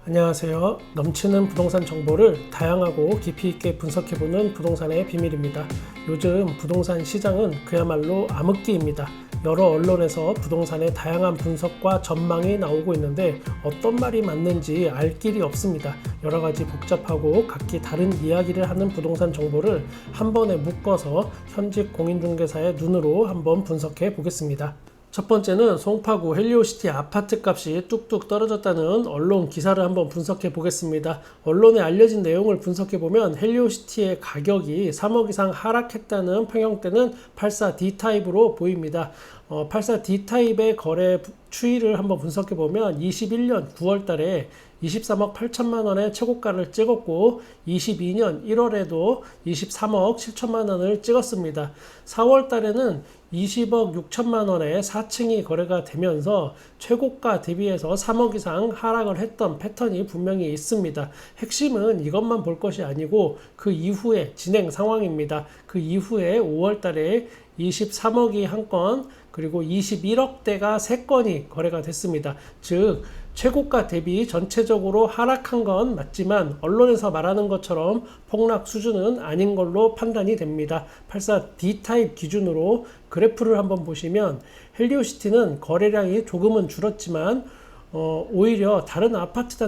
안녕하세요. 넘치는 부동산 정보를 다양하고 깊이 있게 분석해보는 부동산의 비밀입니다. 요즘 부동산 시장은 그야말로 암흑기입니다. 여러 언론에서 부동산의 다양한 분석과 전망이 나오고 있는데 어떤 말이 맞는지 알 길이 없습니다. 여러 가지 복잡하고 각기 다른 이야기를 하는 부동산 정보를 한 번에 묶어서 현직 공인중개사의 눈으로 한번 분석해 보겠습니다. 첫 번째는 송파구 헬리오시티 아파트 값이 뚝뚝 떨어졌다는 언론 기사를 한번 분석해 보겠습니다. 언론에 알려진 내용을 분석해 보면 헬리오시티의 가격이 3억 이상 하락했다는 평형대는 84D타입으로 보입니다. 84D타입의 거래 추이를 한번 분석해 보면 21년 9월 달에 23억 8천만 원의 최고가를 찍었고 22년 1월에도 23억 7천만 원을 찍었습니다. 4월 달에는 20억 6천만 원의 4층이 거래가 되면서 최고가 대비해서 3억 이상 하락을 했던 패턴이 분명히 있습니다. 핵심은 이것만 볼 것이 아니고 그 이후의 진행 상황입니다. 그 이후에 5월 달에 23억이 한 건, 그리고 21억대가 3건이 거래가 됐습니다. 즉 최고가 대비 전체적으로 하락한 건 맞지만 언론에서 말하는 것처럼 폭락 수준은 아닌 걸로 판단이 됩니다. 84D타입 기준으로 그래프를 한번 보시면 헬리오시티는 거래량이 조금은 줄었지만 오히려 다른 아파트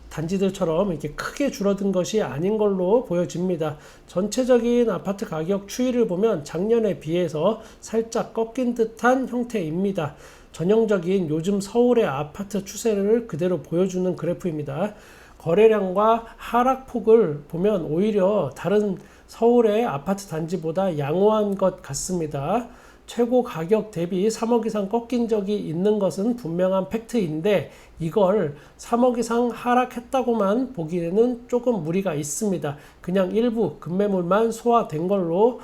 단지들처럼 이렇게 크게 줄어든 것이 아닌 걸로 보여집니다. 전체적인 아파트 가격 추이를 보면 작년에 비해서 살짝 꺾인 듯한 형태입니다. 전형적인 요즘 서울의 아파트 추세를 그대로 보여주는 그래프입니다. 거래량과 하락폭을 보면 오히려 다른 서울의 아파트 단지보다 양호한 것 같습니다. 최고 가격 대비 3억 이상 꺾인 적이 있는 것은 분명한 팩트인데 이걸 3억 이상 하락했다고만 보기에는 조금 무리가 있습니다. 그냥 일부 급매물만 소화된 걸로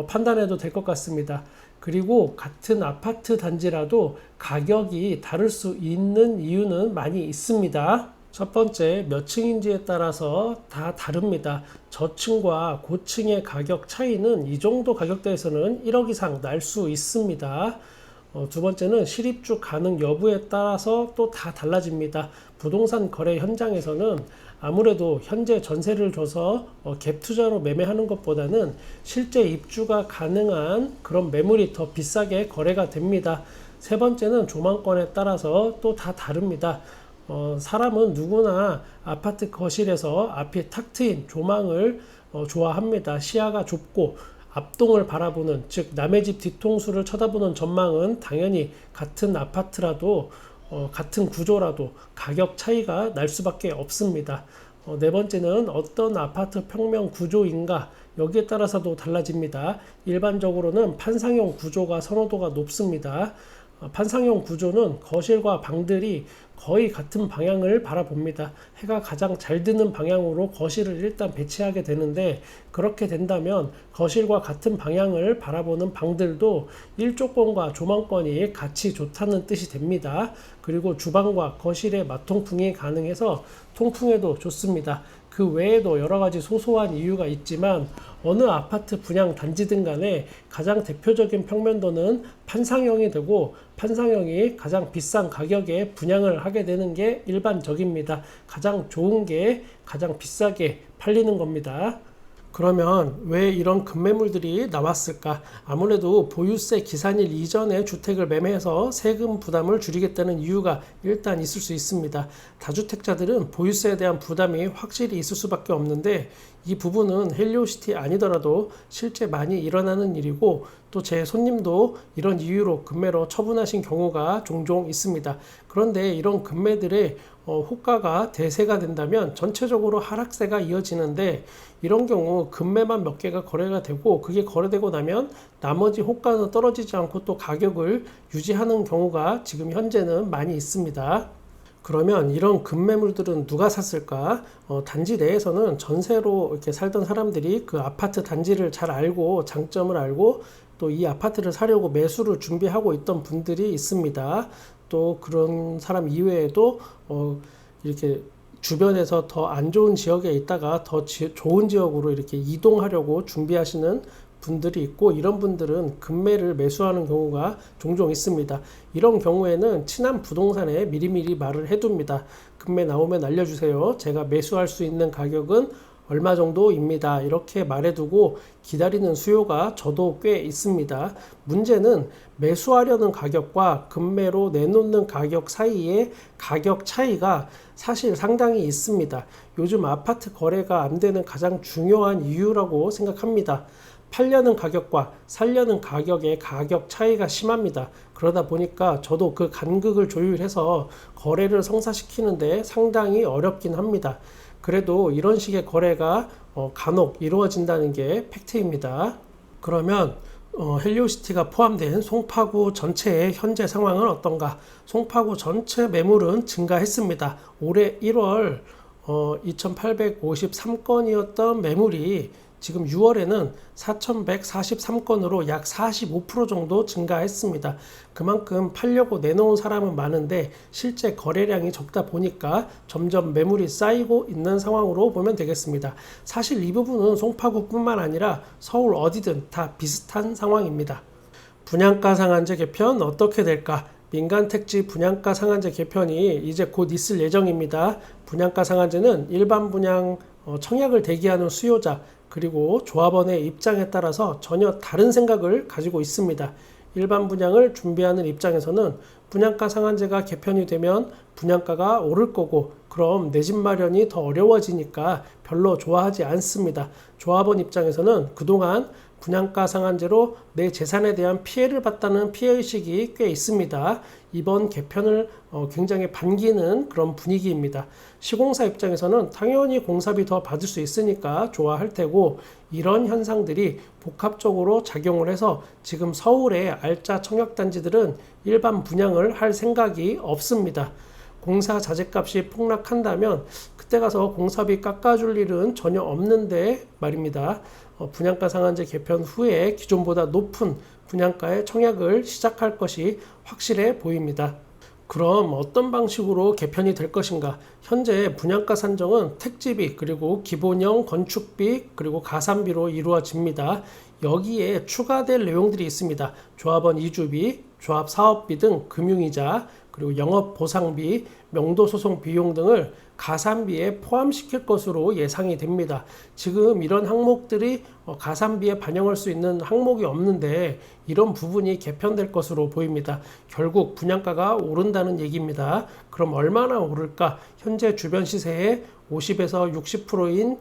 판단해도 될 것 같습니다. 그리고 같은 아파트 단지라도 가격이 다를 수 있는 이유는 많이 있습니다. 첫 번째, 몇 층인지에 따라서 다 다릅니다. 저층과 고층의 가격 차이는 이 정도 가격대에서는 1억 이상 날 수 있습니다. 두 번째는 실입주 가능 여부에 따라서 또 다 달라집니다. 부동산 거래 현장에서는 아무래도 현재 전세를 줘서 갭 투자로 매매하는 것보다는 실제 입주가 가능한 그런 매물이 더 비싸게 거래가 됩니다. 세 번째는 조망권에 따라서 또 다 다릅니다. 사람은 누구나 아파트 거실에서 앞이 탁 트인 조망을 좋아합니다. 시야가 좁고 앞동을 바라보는, 즉 남의 집 뒤통수를 쳐다보는 전망은 당연히 같은 아파트라도 같은 구조라도 가격 차이가 날 수밖에 없습니다. 네 번째는 어떤 아파트 평면 구조인가, 여기에 따라서도 달라집니다. 일반적으로는 판상형 구조가 선호도가 높습니다. 판상형 구조는 거실과 방들이 거의 같은 방향을 바라봅니다. 해가 가장 잘 드는 방향으로 거실을 일단 배치하게 되는데, 그렇게 된다면 거실과 같은 방향을 바라보는 방들도 일조권과 조망권이 같이 좋다는 뜻이 됩니다. 그리고 주방과 거실의 맞통풍이 가능해서 통풍에도 좋습니다. 그 외에도 여러 가지 소소한 이유가 있지만 어느 아파트 분양 단지든 간에 가장 대표적인 평면도는 판상형이 되고, 판상형이 가장 비싼 가격에 분양을 하게 되는 게 일반적입니다. 가장 좋은 게 가장 비싸게 팔리는 겁니다. 그러면 왜 이런 급매물들이 나왔을까? 아무래도 보유세 기산일 이전에 주택을 매매해서 세금 부담을 줄이겠다는 이유가 일단 있을 수 있습니다. 다주택자들은 보유세에 대한 부담이 확실히 있을 수밖에 없는데, 이 부분은 헬리오시티 아니더라도 실제 많이 일어나는 일이고, 또 제 손님도 이런 이유로 급매로 처분하신 경우가 종종 있습니다. 그런데 이런 급매들의 호가가 대세가 된다면 전체적으로 하락세가 이어지는데, 이런 경우 급매만 몇 개가 거래가 되고 그게 거래되고 나면 나머지 호가는 떨어지지 않고 또 가격을 유지하는 경우가 지금 현재는 많이 있습니다. 그러면 이런 급매물들은 누가 샀을까? 단지 내에서는 전세로 이렇게 살던 사람들이 그 아파트 단지를 잘 알고 장점을 알고 또 이 아파트를 사려고 매수를 준비하고 있던 분들이 있습니다. 또 그런 사람 이외에도 이렇게 주변에서 더 안 좋은 지역에 있다가 더 좋은 지역으로 이렇게 이동하려고 준비하시는 분들이 있고, 이런 분들은 급매를 매수하는 경우가 종종 있습니다. 이런 경우에는 친한 부동산에 미리미리 말을 해둡니다. 급매 나오면 알려주세요. 제가 매수할 수 있는 가격은 얼마 정도입니다. 이렇게 말해두고 기다리는 수요가 저도 꽤 있습니다. 문제는 매수하려는 가격과 급매로 내놓는 가격 사이에 가격 차이가 사실 상당히 있습니다. 요즘 아파트 거래가 안 되는 가장 중요한 이유라고 생각합니다. 팔려는 가격과 살려는 가격의 가격 차이가 심합니다. 그러다 보니까 저도 그 간극을 조율해서 거래를 성사시키는데 상당히 어렵긴 합니다. 그래도 이런 식의 거래가 간혹 이루어진다는 게 팩트입니다. 그러면 헬리오시티가 포함된 송파구 전체의 현재 상황은 어떤가? 송파구 전체 매물은 증가했습니다. 올해 1월 2853건이었던 매물이 지금 6월에는 4143건으로 약 45% 정도 증가했습니다. 그만큼 팔려고 내놓은 사람은 많은데 실제 거래량이 적다 보니까 점점 매물이 쌓이고 있는 상황으로 보면 되겠습니다. 사실 이 부분은 송파구뿐만 아니라 서울 어디든 다 비슷한 상황입니다. 분양가 상한제 개편 어떻게 될까? 민간택지 분양가 상한제 개편이 이제 곧 있을 예정입니다. 분양가 상한제는 일반 분양 청약을 대기하는 수요자 그리고 조합원의 입장에 따라서 전혀 다른 생각을 가지고 있습니다. 일반 분양을 준비하는 입장에서는 분양가 상한제가 개편이 되면 분양가가 오를 거고, 그럼 내 집 마련이 더 어려워지니까 별로 좋아하지 않습니다. 조합원 입장에서는 그동안 분양가 상한제로 내 재산에 대한 피해를 봤다는 피해의식이 꽤 있습니다. 이번 개편을 굉장히 반기는 그런 분위기입니다. 시공사 입장에서는 당연히 공사비 더 받을 수 있으니까 좋아할 테고, 이런 현상들이 복합적으로 작용을 해서 지금 서울의 알짜 청약단지들은 일반 분양을 할 생각이 없습니다. 공사 자재값이 폭락한다면 그때 가서 공사비 깎아줄 일은 전혀 없는데 말입니다. 분양가 상한제 개편 후에 기존보다 높은 분양가의 청약을 시작할 것이 확실해 보입니다. 그럼 어떤 방식으로 개편이 될 것인가? 현재 분양가 산정은 택지비 그리고 기본형 건축비 그리고 가산비로 이루어집니다. 여기에 추가될 내용들이 있습니다. 조합원 이주비, 조합 사업비 등 금융이자 그리고 영업 보상비, 명도 소송 비용 등을 가산비에 포함시킬 것으로 예상이 됩니다. 지금 이런 항목들이 가산비에 반영할 수 있는 항목이 없는데 이런 부분이 개편될 것으로 보입니다. 결국 분양가가 오른다는 얘기입니다. 그럼 얼마나 오를까? 현재 주변 시세의 50에서 60%인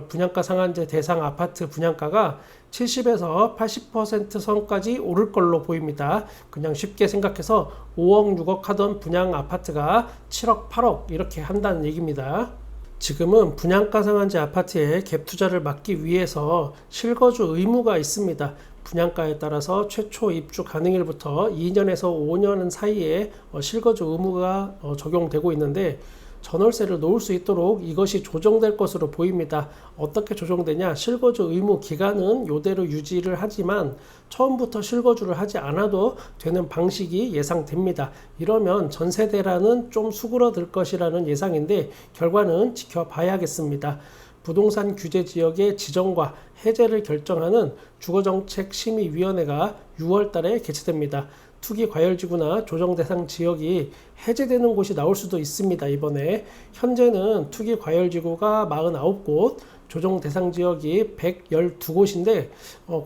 분양가 상한제 대상 아파트 분양가가 70에서 80% 선까지 오를 걸로 보입니다. 그냥 쉽게 생각해서 5억, 6억 하던 분양 아파트가 7억, 8억 이렇게 한다는 얘기입니다. 지금은 분양가 상한제 아파트에 갭 투자를 막기 위해서 실거주 의무가 있습니다. 분양가에 따라서 최초 입주 가능일부터 2년에서 5년 사이에 실거주 의무가 적용되고 있는데, 전월세를 놓을 수 있도록 이것이 조정될 것으로 보입니다. 어떻게 조정되냐? 실거주 의무 기간은 이대로 유지를 하지만 처음부터 실거주를 하지 않아도 되는 방식이 예상됩니다. 이러면 전세 대란은 좀 수그러들 것이라는 예상인데 결과는 지켜봐야겠습니다. 부동산 규제 지역의 지정과 해제를 결정하는 주거정책심의위원회가 6월 달에 개최됩니다. 투기과열지구나 조정대상 지역이 해제되는 곳이 나올 수도 있습니다. 이번에 현재는 투기과열지구가 49곳, 조정대상 지역이 112곳인데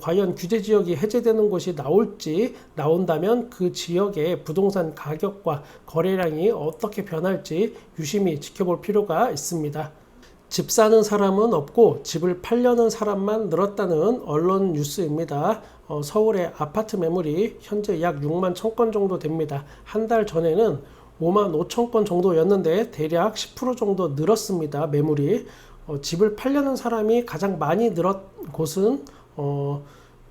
과연 규제지역이 해제되는 곳이 나올지, 나온다면 그 지역의 부동산 가격과 거래량이 어떻게 변할지 유심히 지켜볼 필요가 있습니다. 집 사는 사람은 없고 집을 팔려는 사람만 늘었다는 언론 뉴스입니다. 서울의 아파트 매물이 현재 약 6만 1,000건 정도 됩니다. 한 달 전에는 5만 5천 건 정도였는데 대략 10% 정도 늘었습니다. 매물이. 집을 팔려는 사람이 가장 많이 늘었 곳은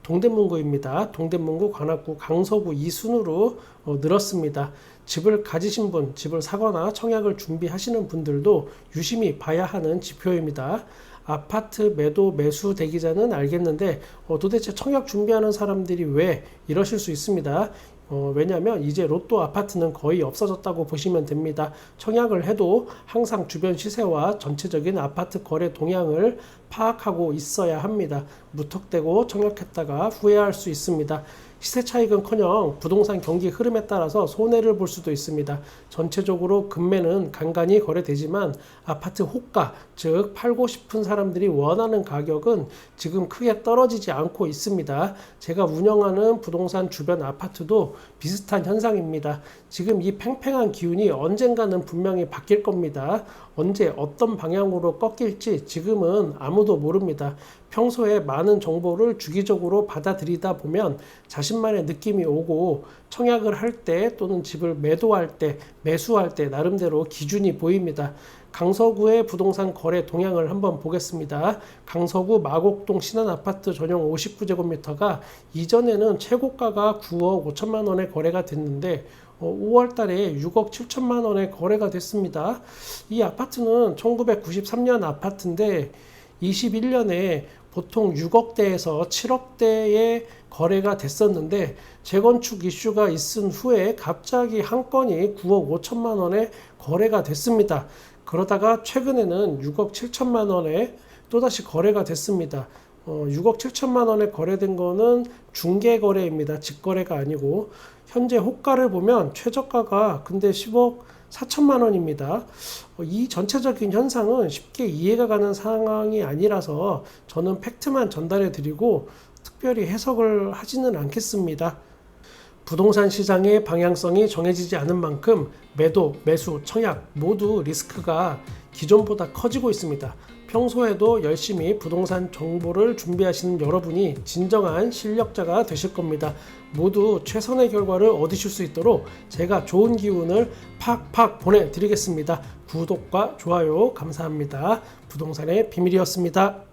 동대문구입니다. 동대문구, 관악구, 강서구 이 순으로 늘었습니다. 집을 가지신 분, 집을 사거나 청약을 준비하시는 분들도 유심히 봐야 하는 지표입니다. 아파트 매도 매수 대기자는 알겠는데 도대체 청약 준비하는 사람들이 왜 이러실 수 있습니다. 왜냐하면 이제 로또 아파트는 거의 없어졌다고 보시면 됩니다. 청약을 해도 항상 주변 시세와 전체적인 아파트 거래 동향을 파악하고 있어야 합니다. 무턱대고 청약했다가 후회할 수 있습니다. 시세 차익은커녕 부동산 경기 흐름에 따라서 손해를 볼 수도 있습니다. 전체적으로 금매는 간간히 거래되지만 아파트 호가, 즉 팔고 싶은 사람들이 원하는 가격은 지금 크게 떨어지지 않고 있습니다. 제가 운영하는 부동산 주변 아파트도 비슷한 현상입니다. 지금 이 팽팽한 기운이 언젠가는 분명히 바뀔 겁니다. 언제 어떤 방향으로 꺾일지 지금은 아무도 모릅니다. 평소에 많은 정보를 주기적으로 받아들이다 보면 자신만의 느낌이 오고 청약을 할 때 또는 집을 매도할 때, 매수할 때 나름대로 기준이 보입니다. 강서구의 부동산 거래 동향을 한번 보겠습니다. 강서구 마곡동 신한아파트 전용 59제곱미터가 이전에는 최고가가 9억 5천만 원에 거래가 됐는데 5월 달에 6억 7천만 원에 거래가 됐습니다. 이 아파트는 1993년 아파트인데 21년에 보통 6억대에서 7억대에 거래가 됐었는데 재건축 이슈가 있은 후에 갑자기 한 건이 9억 5천만 원에 거래가 됐습니다. 그러다가 최근에는 6억 7천만 원에 또다시 거래가 됐습니다. 6억 7천만 원에 거래된 거는 중개 거래입니다. 직거래가 아니고 현재 호가를 보면 최저가가 근데 10억 4천만 원입니다. 이 전체적인 현상은 쉽게 이해가 가는 상황이 아니라서 저는 팩트만 전달해 드리고 특별히 해석을 하지는 않겠습니다. 부동산 시장의 방향성이 정해지지 않은 만큼 매도, 매수, 청약 모두 리스크가 기존보다 커지고 있습니다. 평소에도 열심히 부동산 정보를 준비하시는 여러분이 진정한 실력자가 되실 겁니다. 모두 최선의 결과를 얻으실 수 있도록 제가 좋은 기운을 팍팍 보내드리겠습니다. 구독과 좋아요 감사합니다. 부동산의 비밀이었습니다.